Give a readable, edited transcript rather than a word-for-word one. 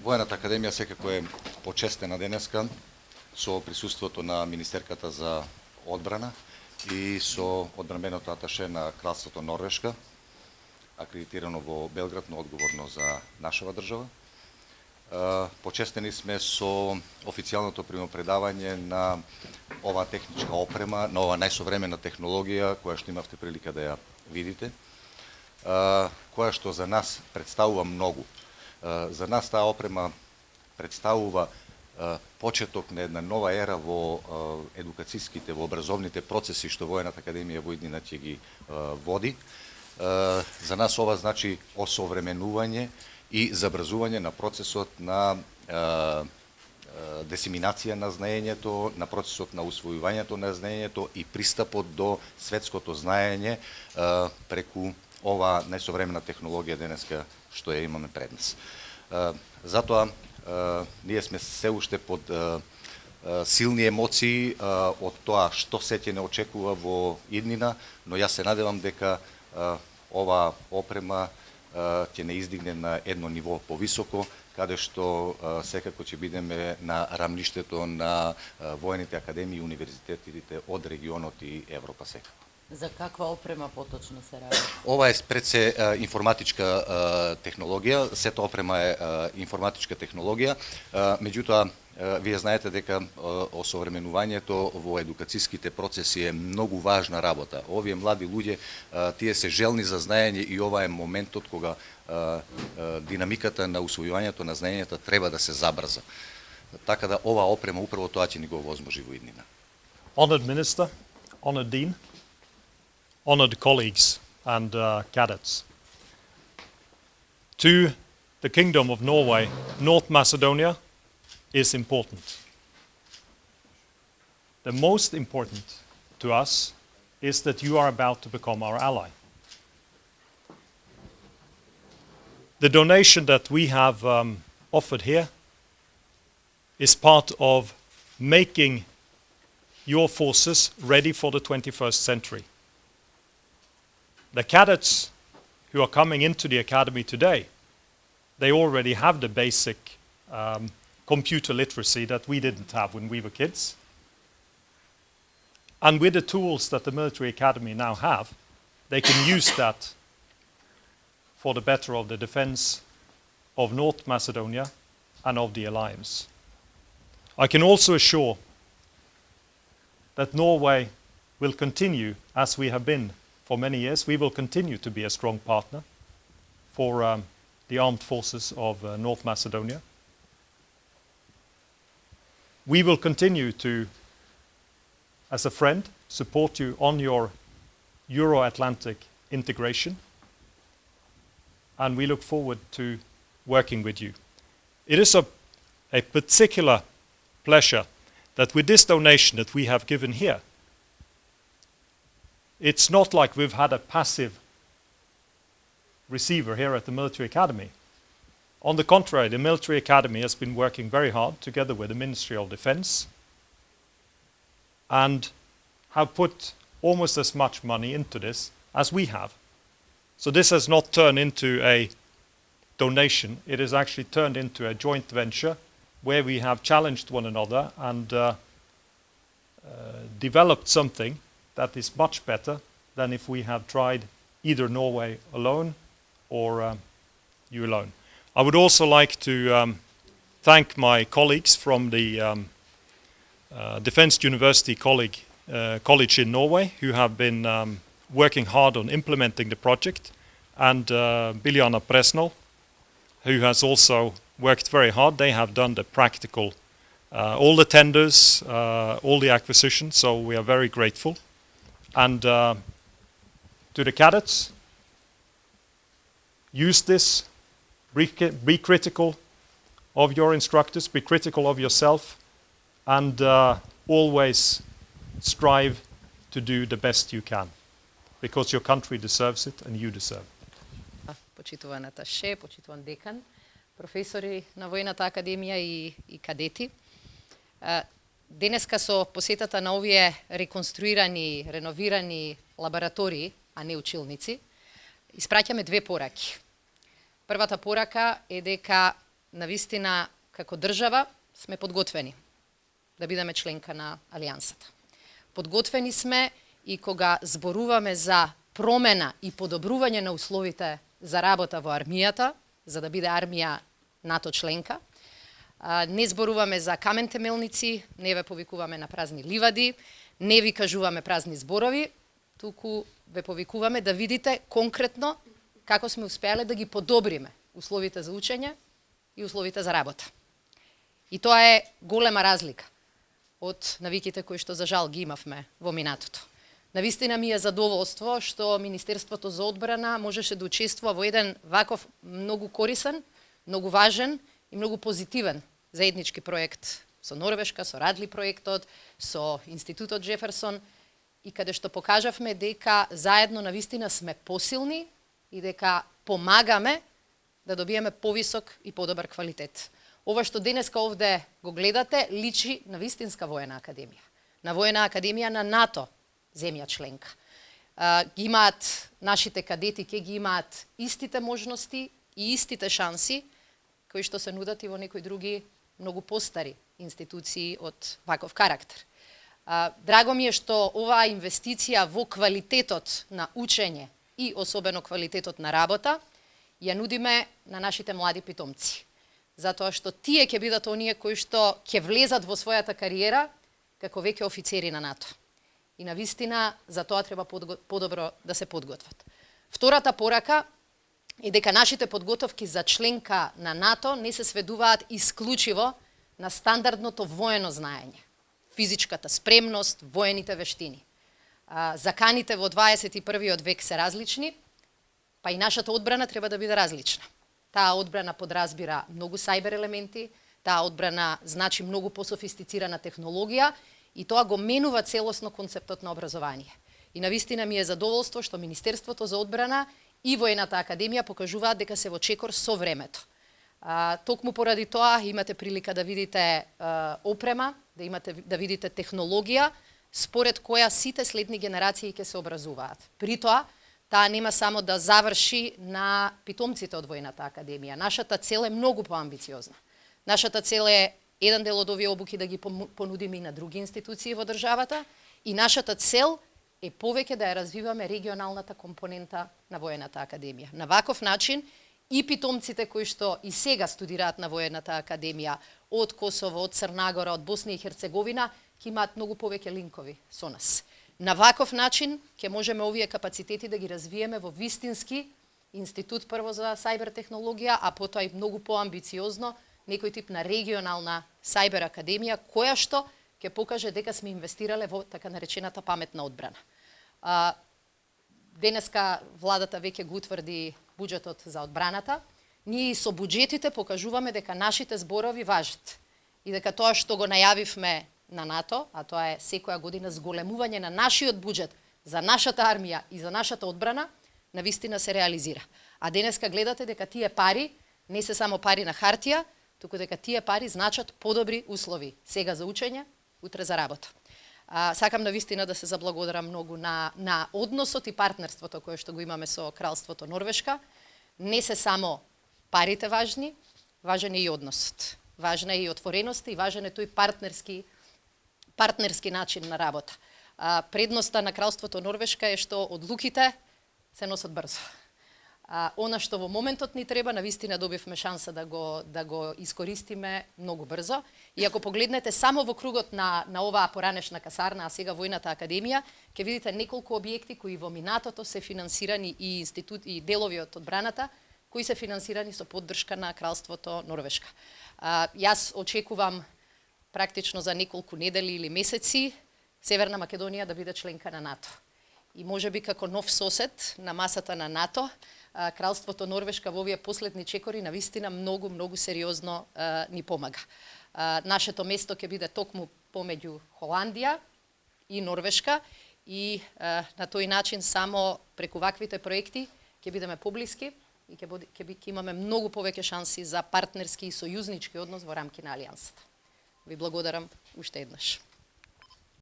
Воената академија секако е почестена денеска со присуството на Министерката за одбрана и со одбранбеното аташе на Кралството Норвешка, акредитирано во Белград, но одговорно за нашава држава. Почестени сме со официјалното примопредавање на оваа техничка опрема, на оваа најсовремена технологија која што имавте прилика да ја видите, која што за нас представува многу. За нас таа опрема представува почеток на една нова ера во едукацијските, во образовните процеси што Воената академија во иднина ќе ги води. За нас ова значи осовременување и забрзување на процесот на десиминација на знаењето, на процесот на усвојувањето на знаењето и пристапот до светското знаење преку оваа најсовремена технологија денеска што ја имаме пред нас. Затоа ние сме се уште под силни емоции од тоа што се ќе не очекува во иднина, но јас се надевам дека оваа опрема ќе не издигне на едно ниво повисоко, каде што секако ќе бидеме на рамништето на воените академии и универзитетите од регионот и Европа секако. За каква опрема поточно се ради? Ова е пред се информатичка технологија, сета опрема е информатичка технологија, меѓутоа вие знаете дека осовременувањето во едукацијските процеси е многу важна работа. Овие млади луѓе, тие се желни за знаење и ова е моментот кога динамиката на усвојувањето на знаењата треба да се забрза. Така да ова опрема управо тоа ќе ни го овозможи во иднина. Honored Minister, honored Dean, honored colleagues and cadets. To the Kingdom of Norway, North Macedonia is important. The most important to us is that you are about to become our ally. The donation that we have offered here is part of making your forces ready for the 21st century. The cadets who are coming into the academy today, they already have the basic computer literacy that we didn't have when we were kids. And with the tools that the military academy now have, they can use that for the better of the defense of North Macedonia and of the alliance. I can also assure that Norway will continue, as we have been for many years, we will continue to be a strong partner for the armed forces of North Macedonia. We will continue to, as a friend, support you on your Euro-Atlantic integration, and we look forward to working with you. It is a particular pleasure that with this donation that we have given here, it's not like we've had a passive receiver here at the Military Academy. On the contrary, the Military Academy has been working very hard together with the Ministry of Defense and have put almost as much money into this as we have. So this has not turned into a donation, it has actually turned into a joint venture where we have challenged one another and developed something that is much better than if we had tried either Norway alone or you alone. I would also like to thank my colleagues from the Defence University College in Norway who have been working hard on implementing the project, and Biljana Presnol, who has also worked very hard. They have done the practical, all the tenders, all the acquisitions, so we are very grateful. And to the cadets, use this, be critical of your instructors, be critical of yourself, and always strive to do the best you can, because your country deserves it and you deserve it. Почитуван аташе, почитуван декан, професори на Воената академија и кадети. Денеска со посетата на овие реконструирани, реновирани лаборатории, а не училници, испраќаме две пораки. Првата порака е дека навистина како држава сме подготвени да бидеме членка на Алијансата. Подготвени сме и кога зборуваме за промена и подобрување на условите за работа во армијата, за да биде армија НАТО членка. Не зборуваме за камен темелници, не ве повикуваме на празни ливади, не ви кажуваме празни зборови, туку ве повикуваме да видите конкретно како сме успеале да ги подобриме условите за учење и условите за работа. И тоа е голема разлика од навиките кои што за жал ги имавме во минатото. Навистина ми е задоволство што Министерството за одбрана можеше да учествува во еден ваков многу корисен, многу важен и многу позитивен заеднички проект со Норвешка, со Радли проектот, со Институтот Джеферсон, и каде што покажавме дека заедно навистина сме посилни и дека помагаме да добиеме повисок и подобар квалитет. Ова што денеска овде го гледате личи на вистинска воена академија. На воена академија на НАТО, земја членка. Ги имаат нашите кадети, ќе ги имаат истите можности и истите шанси кои што се нудат и во некои други многу постари институции од ваков карактер. Драго ми е што оваа инвестиција во квалитетот на учење и особено квалитетот на работа ја нудиме на нашите млади питомци. Затоа што тие ќе бидат оние кои што ќе влезат во својата кариера како веќе офицери на НАТО. И навистина за тоа треба подобро да се подготват. Втората порака е дека нашите подготовки за членка на НАТО не се сведуваат исклучиво на стандардното воено знаење, физичката спремност, воените вештини. Заканите во 21. век се различни, па и нашата одбрана треба да биде различна. Таа одбрана подразбира многу сајбер елементи, таа одбрана значи многу пософистицирана технологија и тоа го менува целосно концептот на образование. И навистина ми е задоволство што Министерството за одбрана и Воената академија покажуваат дека се во чекор со времето. Токму поради тоа имате прилика да видите опрема, да видите технологија според која сите следни генерации ќе се образуваат. При тоа, таа нема само да заврши на питомците од Воената академија. Нашата цел е многу поамбициозна. Нашата цел е еден дел од овие обуки да ги понудиме и на други институции во државата и нашата цел е повеќе да ја развиваме регионалната компонента на Воената академија. На ваков начин и питомците кои што и сега студираат на Воената академија од Косово, од Црна Гора, од Босна и Херцеговина, ќе имаат многу повеќе линкови со нас. На ваков начин ќе можеме овие капацитети да ги развиеме во вистински институт прво за сајбер технологија, а потоа и многу поамбициозно некој тип на регионална сајбер академија која што ќе покаже дека сме инвестирале во така наречената паметна одбрана. Денеска владата веќе го утврди буџетот за одбраната. Ние и со буџетите покажуваме дека нашите зборови важат и дека тоа што го најавивме на НАТО, а тоа е секоја година зголемување на нашиот буџет за нашата армија и за нашата одбрана, навистина се реализира. А денеска гледате дека тие пари не се само пари на хартија, туку дека тие пари значат подобри услови сега за учење, утре за работа. Сакам навистина да се заблагодарам многу на односот и партнерството кое што го имаме со Кралството Норвешка. Не се само парите важни, важен е и односот. Важна е и отвореноста и важен е тој партнерски начин на работа. Предноста на Кралството Норвешка е што одлуките се носат брзо. Она што во моментот ни треба, навистина добивме шанса да го искористиме многу брзо. И ако погледнете само во кругот на оваа поранешна касарна, а сега Војната академија, ќе видите неколку објекти кои во минатото се финансирани и и делови од одбраната, кои се финансирани со поддршка на Кралството Норвешка. Јас очекувам практично за неколку недели или месеци Северна Македонија да биде членка на НАТО. И можеби како нов сосед на масата на НАТО, Кралството Норвешка во овие последни чекори навистина многу сериозно ни помага. Нашето место ќе биде токму помеѓу Холандија и Норвешка и на тој начин само преку ваквите проекти ќе бидеме поблиски и ќе имаме многу повеќе шанси за партнерски и сојузнички однос во рамки на Алијансата. Ви благодарам уште еднаш.